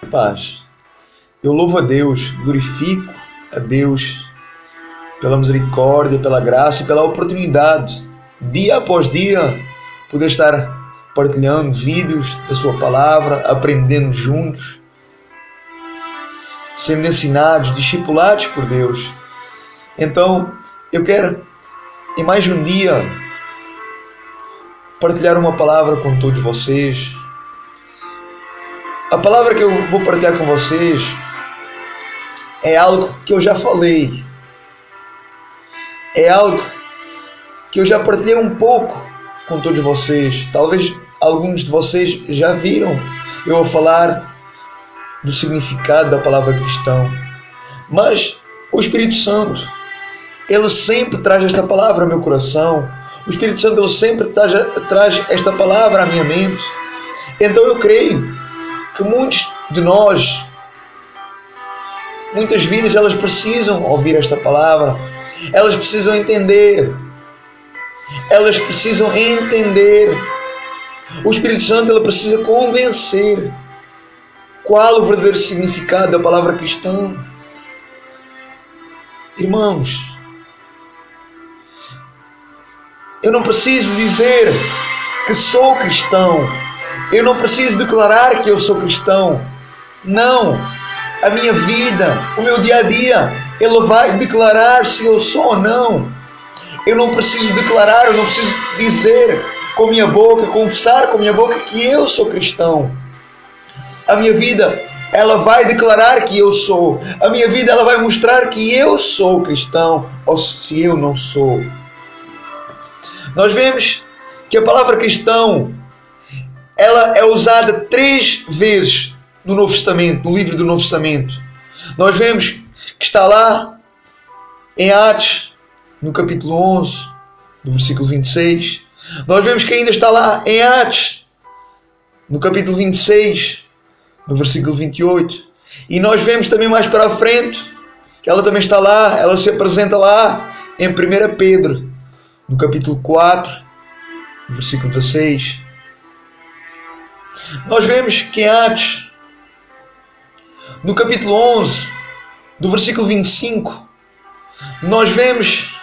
Paz. Eu louvo a Deus, glorifico a Deus pela misericórdia, pela graça e pela oportunidade, dia após dia, poder estar partilhando vídeos da sua palavra, aprendendo juntos, sendo ensinados, discipulados por Deus. Então, eu quero, em mais um dia, partilhar uma palavra com todos vocês. A palavra que eu vou partilhar com vocês é algo que eu já falei. É algo que eu já partilhei um pouco com todos vocês. Talvez alguns de vocês já viram eu a falar do significado da palavra cristão. Mas o Espírito Santo, ele sempre traz esta palavra ao meu coração. O Espírito Santo, ele sempre traz esta palavra à minha mente. Então eu creio que muitos de nós, muitas vidas, elas precisam ouvir esta palavra. Elas precisam entender. Elas precisam entender. O Espírito Santo, ele precisa convencer qual o verdadeiro significado da palavra cristã. Irmãos, eu não preciso dizer que sou cristão. Eu não preciso declarar que eu sou cristão. Não. A minha vida, o meu dia a dia, ele vai declarar se eu sou ou não. Eu não preciso declarar, eu não preciso dizer com a minha boca, confessar com a minha boca que eu sou cristão. A minha vida, ela vai declarar que eu sou. A minha vida, ela vai mostrar que eu sou cristão ou se eu não sou. Nós vemos que a palavra cristão, ela é usada 3 vezes no Novo Testamento, no livro do Novo Testamento. Nós vemos que está lá em Atos, no capítulo 11, no versículo 26. Nós vemos que ainda está lá em Atos, no capítulo 26, no versículo 28. E nós vemos também mais para a frente, que ela também está lá, ela se apresenta lá em 1 Pedro, no capítulo 4, no versículo 16. Nós vemos que em Atos, no capítulo 11, do versículo 25, nós vemos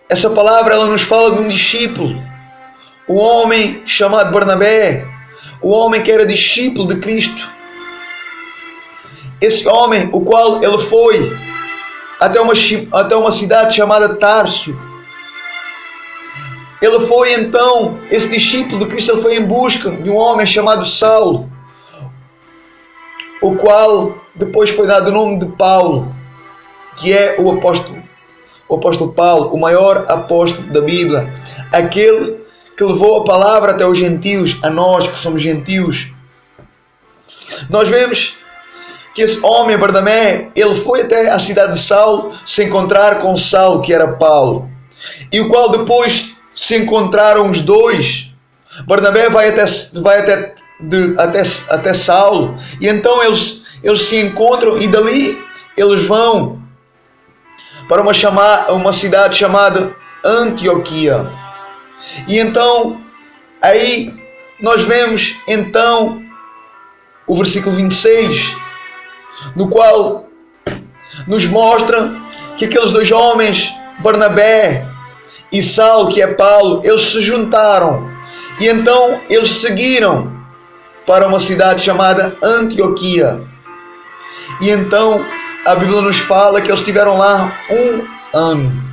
essa palavra, ela nos fala de um discípulo, um homem chamado Barnabé, o homem que era discípulo de Cristo. Esse homem, o qual ele foi até uma cidade chamada Tarso. Ele foi então, esse discípulo de Cristo, ele foi em busca de um homem chamado Saulo, o qual depois foi dado o nome de Paulo, que é o apóstolo Paulo, o maior apóstolo da Bíblia, aquele que levou a palavra até os gentios, a nós que somos gentios. Nós vemos que esse homem, Barnabé, ele foi até a cidade de Saulo se encontrar com Saulo, que era Paulo, e o qual depois se encontraram os dois. Barnabé vai até Saulo, e então eles se encontram, e dali eles vão para uma cidade chamada Antioquia. E então aí nós vemos então o versículo 26, no qual nos mostra que aqueles dois homens, Barnabé e Saulo, que é Paulo, eles se juntaram e então eles seguiram para uma cidade chamada Antioquia. E então a Bíblia nos fala que eles estiveram lá 1 ano.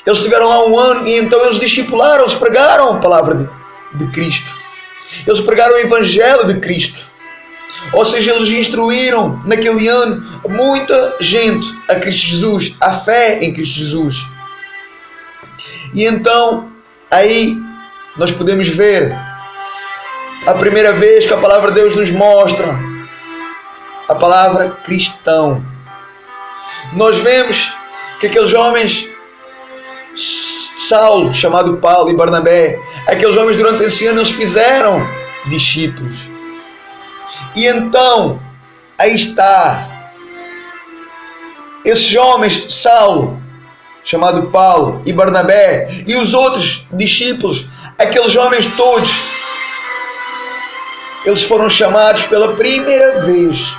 Eles estiveram lá 1 ano e então eles discipularam, eles pregaram a palavra de Cristo. Eles pregaram o Evangelho de Cristo. Ou seja, eles instruíram naquele ano muita gente a Cristo Jesus, a fé em Cristo Jesus. E então, aí nós podemos ver a primeira vez que a palavra de Deus nos mostra a palavra cristão. Nós vemos que aqueles homens, Saulo, chamado Paulo, e Barnabé, aqueles homens durante esse ano, eles fizeram discípulos. E então, aí está, esses homens, Saulo, chamado Paulo, e Barnabé, e os outros discípulos, aqueles homens todos, eles foram chamados pela primeira vez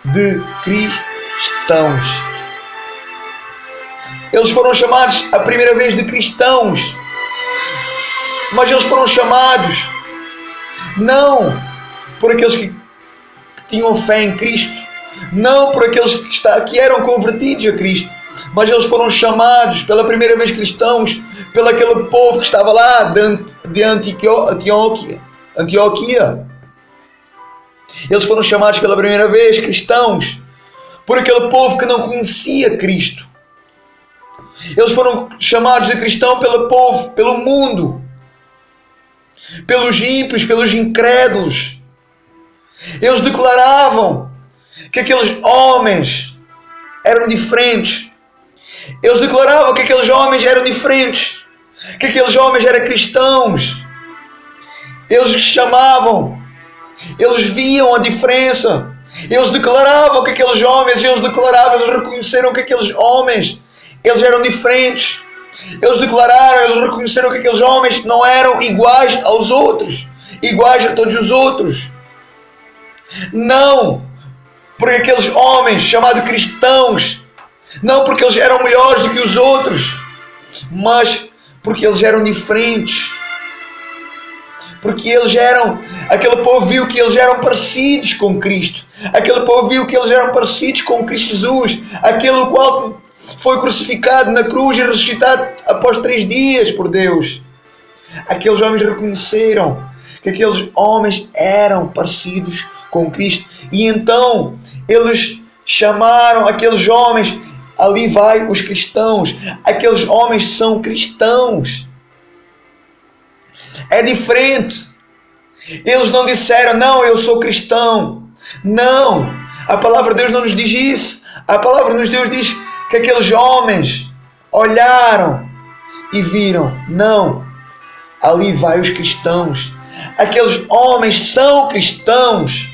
de cristãos. Eles foram chamados a primeira vez de cristãos, mas eles foram chamados não por aqueles que tinham fé em Cristo, não por aqueles que eram convertidos a Cristo, mas eles foram chamados pela primeira vez cristãos pelo aquele povo que estava lá de Antioquia. Eles foram chamados pela primeira vez cristãos por aquele povo que não conhecia Cristo. Eles foram chamados de cristão pelo povo, pelo mundo, pelos ímpios, pelos incrédulos. Eles declaravam que aqueles homens eram diferentes. Eles declaravam que aqueles homens eram diferentes, que aqueles homens eram cristãos. Eles chamavam, eles viam a diferença. Eles declaravam que aqueles homens, eles reconheceram que aqueles homens, eles eram diferentes. Eles declararam, eles reconheceram que aqueles homens não eram iguais aos outros, iguais a todos os outros. Não porque aqueles homens chamados cristãos, não porque eles eram melhores do que os outros, mas porque eles eram diferentes. Porque aquele povo viu que eles eram parecidos com Cristo. Aquele povo viu que eles eram parecidos com Cristo Jesus, aquele qual foi crucificado na cruz e ressuscitado após 3 dias por Deus. Aqueles homens reconheceram que aqueles homens eram parecidos com Cristo. E então eles chamaram aqueles homens, ali vai os cristãos. Aqueles homens são cristãos. É diferente. Eles não disseram, não, eu sou cristão. Não, a palavra de Deus não nos diz isso. A palavra de Deus diz que aqueles homens olharam e viram, não, ali vai os cristãos. Aqueles homens são cristãos.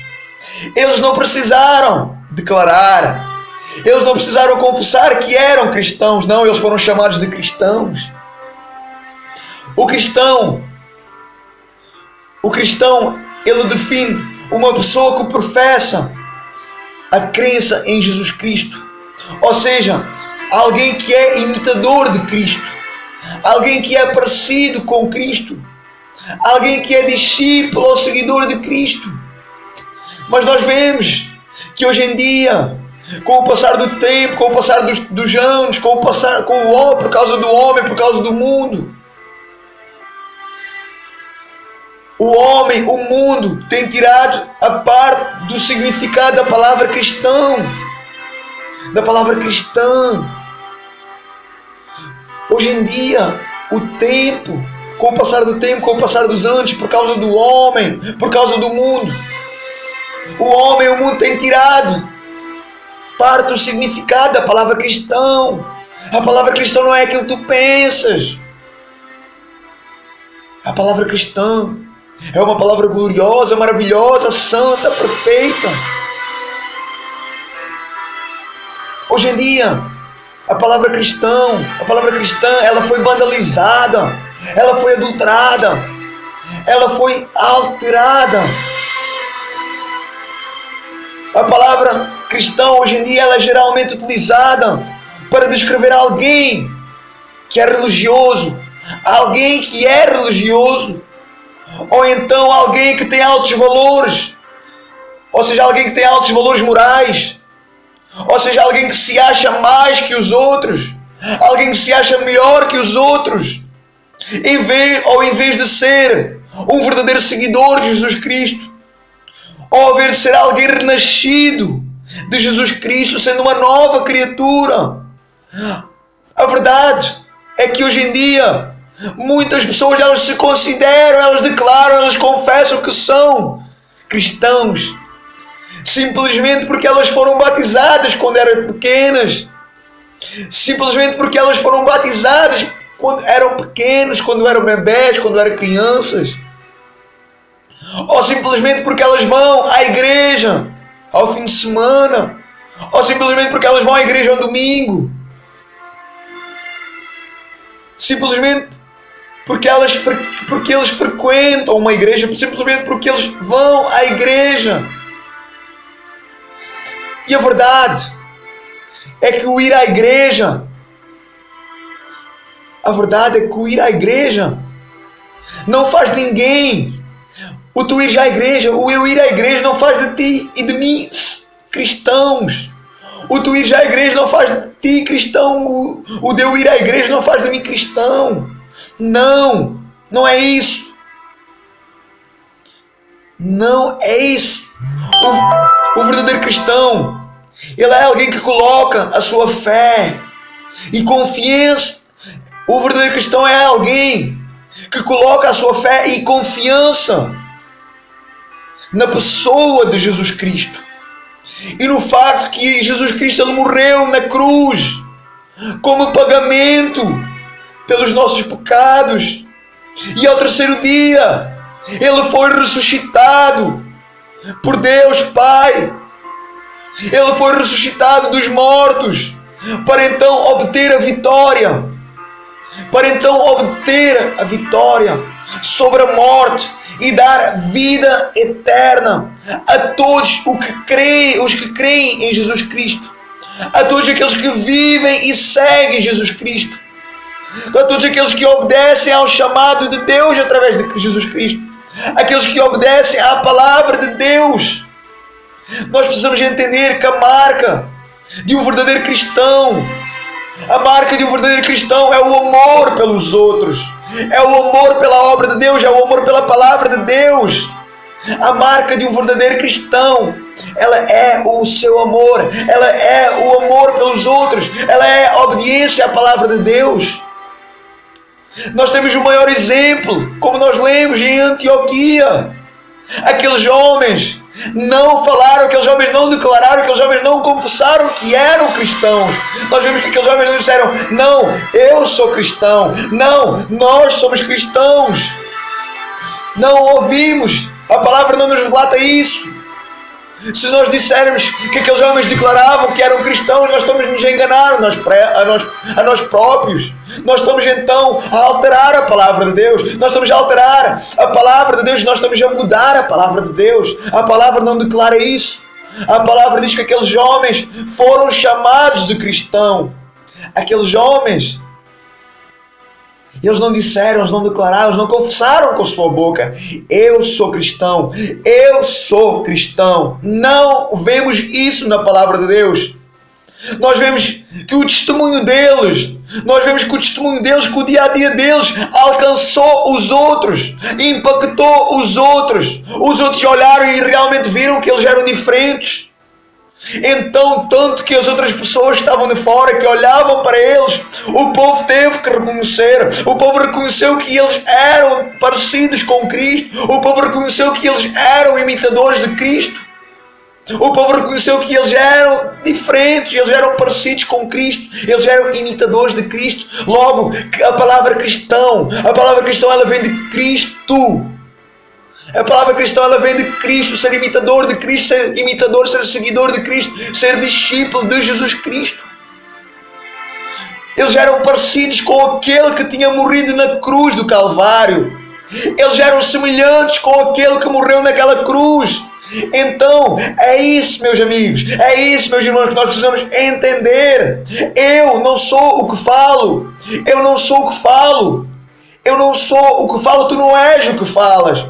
Eles não precisaram declarar, eles não precisaram confessar que eram cristãos. Não, eles foram chamados de cristãos. O cristão, ele define uma pessoa que professa a crença em Jesus Cristo. Ou seja, alguém que é imitador de Cristo, alguém que é parecido com Cristo, alguém que é discípulo ou seguidor de Cristo. Mas nós vemos que hoje em dia, com o passar do tempo, com o passar dos anos, por causa do homem, por causa do mundo, o mundo tem tirado a parte do significado da palavra cristão, da palavra cristã. Hoje em dia, com o passar do tempo, com o passar dos anos, por causa do homem, por causa do mundo, o mundo tem tirado parte do significado da palavra cristão. A palavra cristão não é aquilo que tu pensas. A palavra cristã é uma palavra gloriosa, maravilhosa, santa, perfeita. Hoje em dia, a palavra cristã, ela foi vandalizada, ela foi adulterada, ela foi alterada. A palavra cristão hoje em dia ela é geralmente utilizada para descrever alguém que é religioso, ou então alguém que tem altos valores, ou seja, alguém que tem altos valores morais, ou seja, alguém que se acha mais que os outros, alguém que se acha melhor que os outros, em vez de ser um verdadeiro seguidor de Jesus Cristo, ou ao invés de ser alguém renascido de Jesus Cristo, sendo uma nova criatura. A verdade é que hoje em dia muitas pessoas, elas se consideram, elas declaram, elas confessam que são cristãos, simplesmente porque elas foram batizadas quando eram pequenas, simplesmente porque elas foram batizadas quando eram pequenos, quando eram bebés, quando eram crianças, ou simplesmente porque elas vão à igreja ao fim de semana, ou simplesmente porque elas vão à igreja ao domingo, simplesmente porque eles frequentam uma igreja, simplesmente porque eles vão à igreja. E a verdade é que o ir à igreja, não faz de ninguém. O tu ir à igreja, o eu ir à igreja não faz de ti e de mim cristãos. O tu ir à igreja não faz de ti cristão. O de eu ir à igreja não faz de mim cristão. Não, não é isso. Não é isso. O verdadeiro cristão, ele é alguém que coloca a sua fé e confiança. O verdadeiro cristão é alguém que coloca a sua fé e confiança na pessoa de Jesus Cristo e no facto que Jesus Cristo ele morreu na cruz como pagamento pelos nossos pecados, e ao terceiro dia ele foi ressuscitado por Deus Pai. Ele foi ressuscitado dos mortos para então obter a vitória, sobre a morte e dar vida eterna a todos os que creem em Jesus Cristo, a todos aqueles que vivem e seguem Jesus Cristo, a todos aqueles que obedecem ao chamado de Deus através de Jesus Cristo, aqueles que obedecem à palavra de Deus. Nós precisamos entender que a marca de um verdadeiro cristão, a marca de um verdadeiro cristão é o amor pelos outros, é o amor pela obra de Deus, é o amor pela palavra de Deus. A marca de um verdadeiro cristão, ela é o seu amor, ela é o amor pelos outros, ela é a obediência à palavra de Deus. Nós temos o maior exemplo, como nós lemos em Antioquia. Aqueles homens não falaram, aqueles homens não declararam, aqueles homens não confessaram que eram cristãos. Nós vemos que aqueles homens não disseram: não, eu sou cristão, não, nós somos cristãos. Não ouvimos, a palavra não nos relata isso. Se nós dissermos que aqueles homens declaravam que eram cristãos, nós estamos a nos enganar a nós próprios. Nós estamos então a alterar a palavra de Deus. Nós estamos a alterar a palavra de Deus. Nós estamos a mudar a palavra de Deus. A palavra não declara isso. A palavra diz que aqueles homens foram chamados de cristão. Aqueles homens, eles não disseram, eles não declararam, eles não confessaram com a sua boca: eu sou cristão, eu sou cristão. Não vemos isso na palavra de Deus. Nós vemos que o testemunho deles, que o dia a dia deles alcançou os outros, impactou os outros. Os outros olharam e realmente viram que eles eram diferentes. Então, tanto que as outras pessoas que estavam de fora, que olhavam para eles, o povo teve que reconhecer. O povo reconheceu que eles eram parecidos com Cristo. O povo reconheceu que eles eram imitadores de Cristo. O povo reconheceu que eles eram diferentes, eles eram parecidos com Cristo, eles eram imitadores de Cristo. Logo, a palavra cristão ela vem de Cristo. A palavra cristão ela vem de Cristo, ser imitador de Cristo, ser seguidor de Cristo, ser discípulo de Jesus Cristo. Eles eram parecidos com aquele que tinha morrido na cruz do Calvário. Eles eram semelhantes com aquele que morreu naquela cruz. Então, é isso, meus amigos, é isso, meus irmãos, que nós precisamos entender. Eu não sou o que falo. Eu não sou o que falo. Eu não sou o que falo, tu não és o que falas.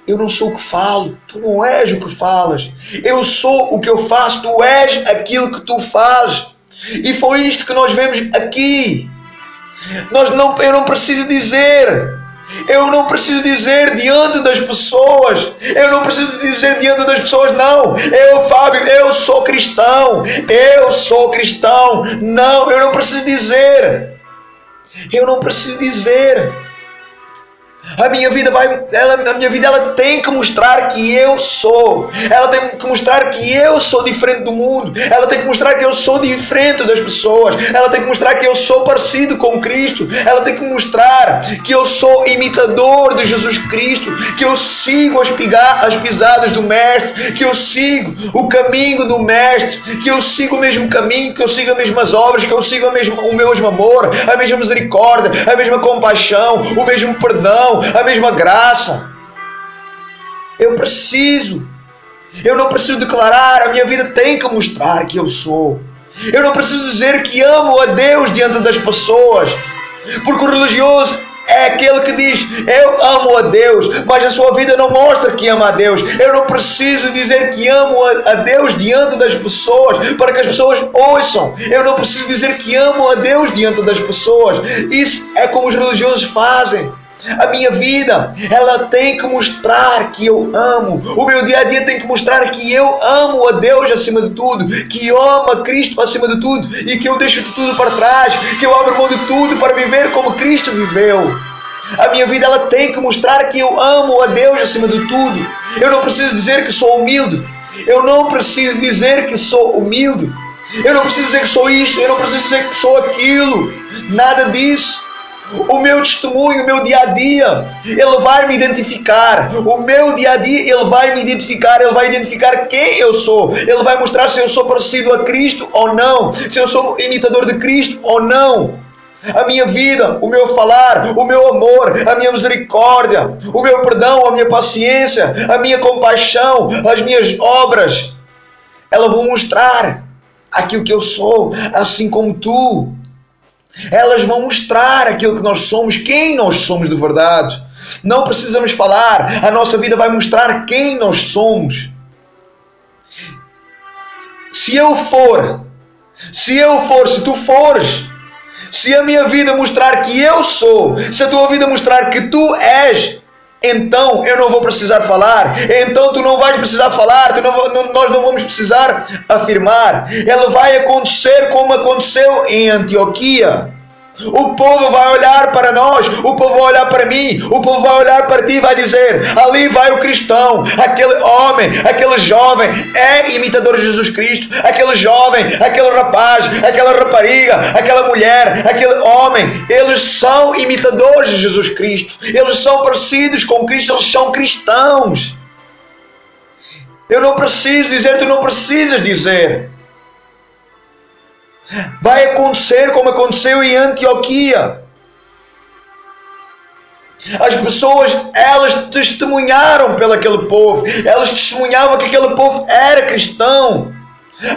Eu não sou o que falo, tu não és o que falas. Eu sou o que eu faço, tu és aquilo que tu fazes. E foi isto que nós vemos aqui. Eu não preciso dizer diante das pessoas. Eu não preciso dizer diante das pessoas: não, Fábio, eu sou cristão. Eu sou cristão. Não, eu não preciso dizer. A minha vida ela tem que mostrar que eu sou. Ela tem que mostrar que eu sou diferente do mundo. Ela tem que mostrar que eu sou diferente das pessoas. Ela tem que mostrar que eu sou parecido com Cristo. Ela tem que mostrar que eu sou imitador de Jesus Cristo, que eu sigo as pisadas do Mestre, que eu sigo o caminho do Mestre, que eu sigo o mesmo caminho, que eu sigo as mesmas obras, que eu sigo o mesmo amor, a mesma misericórdia, a mesma compaixão, o mesmo perdão, a mesma graça. Eu não preciso declarar, a minha vida tem que mostrar que eu sou. Eu não preciso dizer que amo a Deus diante das pessoas, porque o religioso é aquele que diz, eu amo a Deus, mas a sua vida não mostra que ama a Deus. Eu não preciso dizer que amo a Deus diante das pessoas, para que as pessoas ouçam. Eu não preciso dizer que amo a Deus diante das pessoas. Isso é como os religiosos fazem. A minha vida, ela tem que mostrar que eu amo. O meu dia a dia tem que mostrar que eu amo a Deus acima de tudo, que eu amo a Cristo acima de tudo, e que eu deixo de tudo para trás, que eu abro mão de tudo para viver como Cristo viveu. A minha vida, ela tem que mostrar que eu amo a Deus acima de tudo. Eu não preciso dizer que sou humilde. Eu não preciso dizer que sou humilde. Eu não preciso dizer que sou isto. Eu não preciso dizer que sou aquilo. Nada disso. O meu testemunho, o meu dia a dia, ele vai me identificar. O meu dia a dia, ele vai me identificar. Ele vai identificar quem eu sou. Ele vai mostrar se eu sou parecido a Cristo ou não, se eu sou imitador de Cristo ou não. A minha vida, o meu falar, o meu amor, a minha misericórdia, o meu perdão, a minha paciência, a minha compaixão, as minhas obras, elas vão mostrar aquilo que eu sou, assim como tu. Elas vão mostrar aquilo que nós somos, quem nós somos de verdade. Não precisamos falar, a nossa vida vai mostrar quem nós somos. Se tu fores, se a minha vida mostrar que eu sou, se a tua vida mostrar que tu és, então eu não vou precisar falar, então tu não vais precisar falar, nós não vamos precisar afirmar. Ela vai acontecer como aconteceu em Antioquia. O povo vai olhar para nós, o povo vai olhar para mim, o povo vai olhar para ti e vai dizer, ali vai o cristão, aquele homem, aquele jovem é imitador de Jesus Cristo, aquele jovem, aquele rapaz, aquela rapariga, aquela mulher, aquele homem, eles são imitadores de Jesus Cristo, eles são parecidos com Cristo, eles são cristãos. Eu não preciso dizer, tu não precisas dizer. Vai acontecer como aconteceu em Antioquia. As pessoas, elas testemunharam pelo aquele povo. Elas testemunhavam que aquele povo era cristão.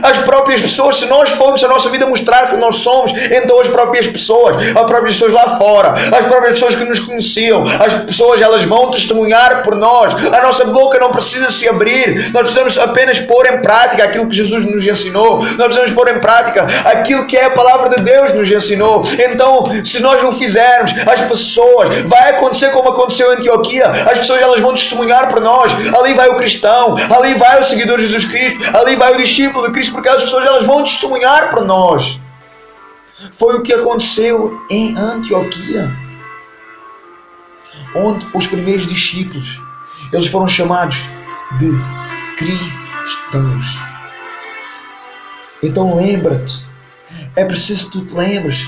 As próprias pessoas, se nós formos a nossa vida mostrar que nós somos, então as próprias pessoas lá fora, as próprias pessoas que nos conheciam, as pessoas, elas vão testemunhar por nós. A nossa boca não precisa se abrir, nós precisamos apenas pôr em prática aquilo que Jesus nos ensinou, nós precisamos pôr em prática aquilo que é a palavra de Deus nos ensinou. Então, se nós não fizermos, as pessoas, vai acontecer como aconteceu em Antioquia, as pessoas, elas vão testemunhar por nós. Ali vai o cristão, ali vai o seguidor de Jesus Cristo, ali vai o discípulo de Cristo, porque as pessoas, elas vão testemunhar para nós. Foi o que aconteceu em Antioquia, onde os primeiros discípulos, eles foram chamados de cristãos. Então lembra-te, é preciso que tu te lembres.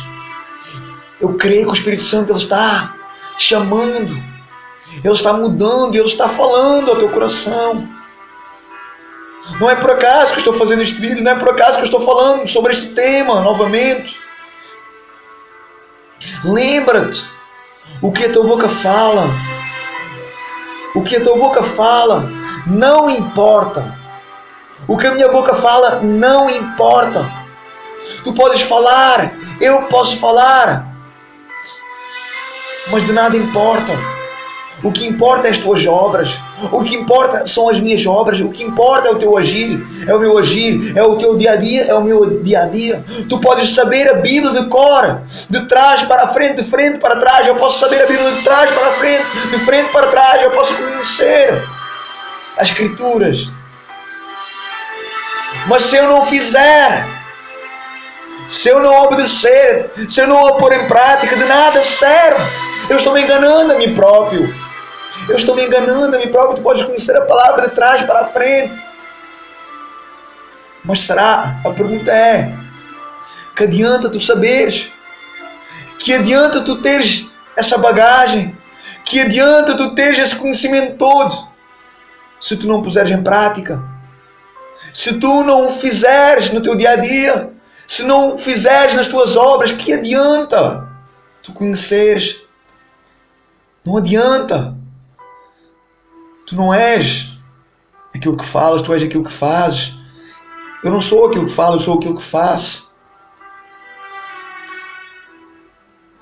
Eu creio que o Espírito Santo, ele está chamando, ele está mudando, ele está falando ao teu coração. Não é por acaso que eu estou fazendo este vídeo, não é por acaso que eu estou falando sobre este tema novamente. Lembra-te, o que a tua boca fala, o que a tua boca fala não importa. O que a minha boca fala não importa. Tu podes falar, eu posso falar, mas de nada importa. O que importa é as tuas obras. O que importa são as minhas obras. O que importa é o teu agir. É o meu agir. É o teu dia a dia. É o meu dia a dia. Tu podes saber a Bíblia de cor, de trás para a frente, de frente para trás. Eu posso saber a Bíblia de trás para a frente, de frente para trás. Eu posso conhecer as Escrituras. Mas se eu não fizer, se eu não obedecer, se eu não a pôr em prática, de nada serve. Eu estou me enganando a mim próprio. Eu estou me enganando a mim próprio. Tu podes conhecer a palavra de trás para a frente. Mas será? A pergunta é: que adianta tu saberes? Que adianta tu teres essa bagagem? Que adianta tu teres esse conhecimento todo se tu não puseres em prática? Se tu não o fizeres no teu dia a dia? Se não o fizeres nas tuas obras, que adianta tu conheceres? Não adianta. Tu não és aquilo que falas, tu és aquilo que fazes. Eu não sou aquilo que falo, eu sou aquilo que faço.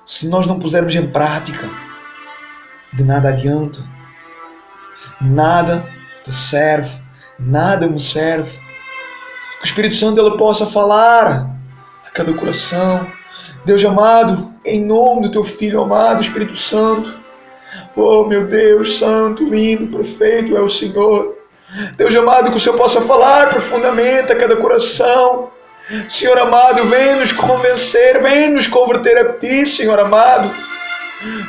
Se nós não pusermos em prática, de nada adianta. Nada te serve, nada me serve. Que o Espírito Santo ele possa falar a cada coração. Deus amado, em nome do teu Filho amado, Espírito Santo. Oh meu Deus, santo, lindo, perfeito é o Senhor. Deus amado, que o Senhor possa falar profundamente a cada coração. Senhor amado, vem nos convencer, vem nos converter a Ti, Senhor amado.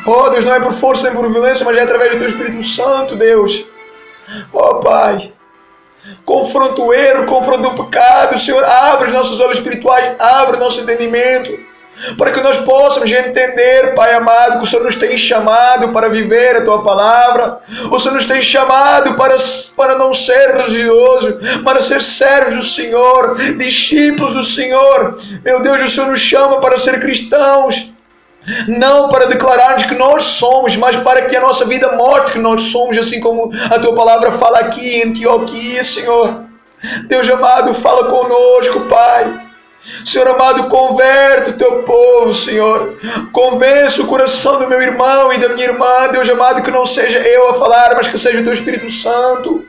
Oh Deus, não é por força nem por violência, mas é através do Teu Espírito Santo, Deus. Oh Pai, confronta o erro, confronta o pecado. Senhor, abre os nossos olhos espirituais, abre o nosso entendimento, para que nós possamos entender, Pai amado, que o Senhor nos tem chamado para viver a Tua palavra. O Senhor nos tem chamado para não ser religioso, para ser servos do Senhor, discípulos do Senhor. Meu Deus, o Senhor nos chama para ser cristãos, não para declararmos que nós somos, mas para que a nossa vida mostre que nós somos, assim como a Tua palavra fala aqui em Antioquia, Senhor. Deus amado, fala conosco, Pai. Senhor amado, converte o Teu povo, Senhor. Convence o coração do meu irmão e da minha irmã, Deus amado, que não seja eu a falar, mas que seja o Teu Espírito Santo.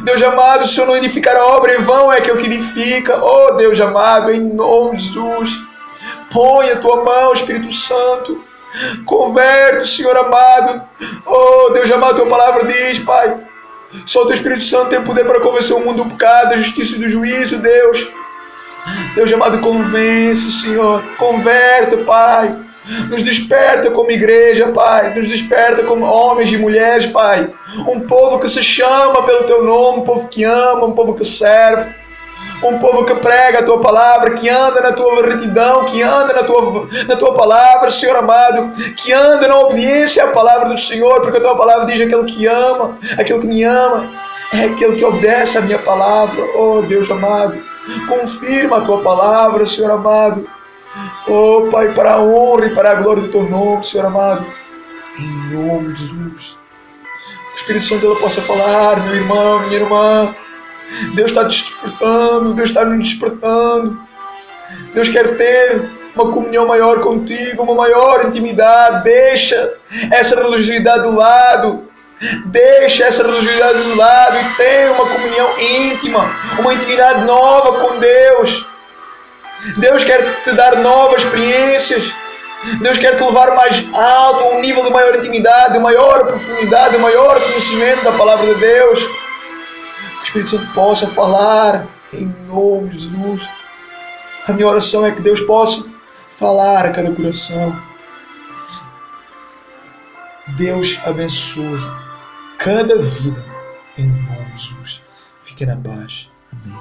Deus amado, o Senhor não edificar a obra em vão, é aquele que edifica. Oh Deus amado, em nome de Jesus, põe a Tua mão, Espírito Santo. Converte, Senhor amado. Oh Deus amado, Tua palavra diz, Pai, só o Teu Espírito Santo tem poder para convencer o mundo do pecado, da justiça e do juízo, Deus. Deus amado, convence, Senhor. Converte, Pai. Nos desperta como igreja, Pai. Nos desperta como homens e mulheres, Pai. Um povo que se chama pelo Teu nome, um povo que ama, um povo que serve. Um povo que prega a Tua palavra, que anda na Tua retidão, que anda na tua palavra, Senhor amado, que anda na obediência à palavra do Senhor, porque a Tua palavra diz: aquele que ama, aquele que me ama, é aquele que obedece a minha palavra. Oh Deus amado, confirma a Tua palavra, Senhor amado. Oh Pai, para a honra e para a glória do Teu nome, Senhor amado, em nome de Jesus. Que o Espírito Santo ele possa falar, meu irmão, minha irmã. Deus está te despertando, Deus está nos despertando. Deus quer ter uma comunhão maior contigo, uma maior intimidade. Deixa essa religiosidade do lado. Deixa essa religiosidade do lado e tenha uma comunhão íntima, uma intimidade nova com Deus. Deus quer te dar novas experiências. Deus quer te levar mais alto, a um nível de maior intimidade, de maior profundidade, de maior conhecimento da palavra de Deus. Que o Espírito Santo possa falar em nome de Jesus. A minha oração é que Deus possa falar a cada coração. Deus abençoe cada vida em nome de Jesus. Fique na paz. Amém.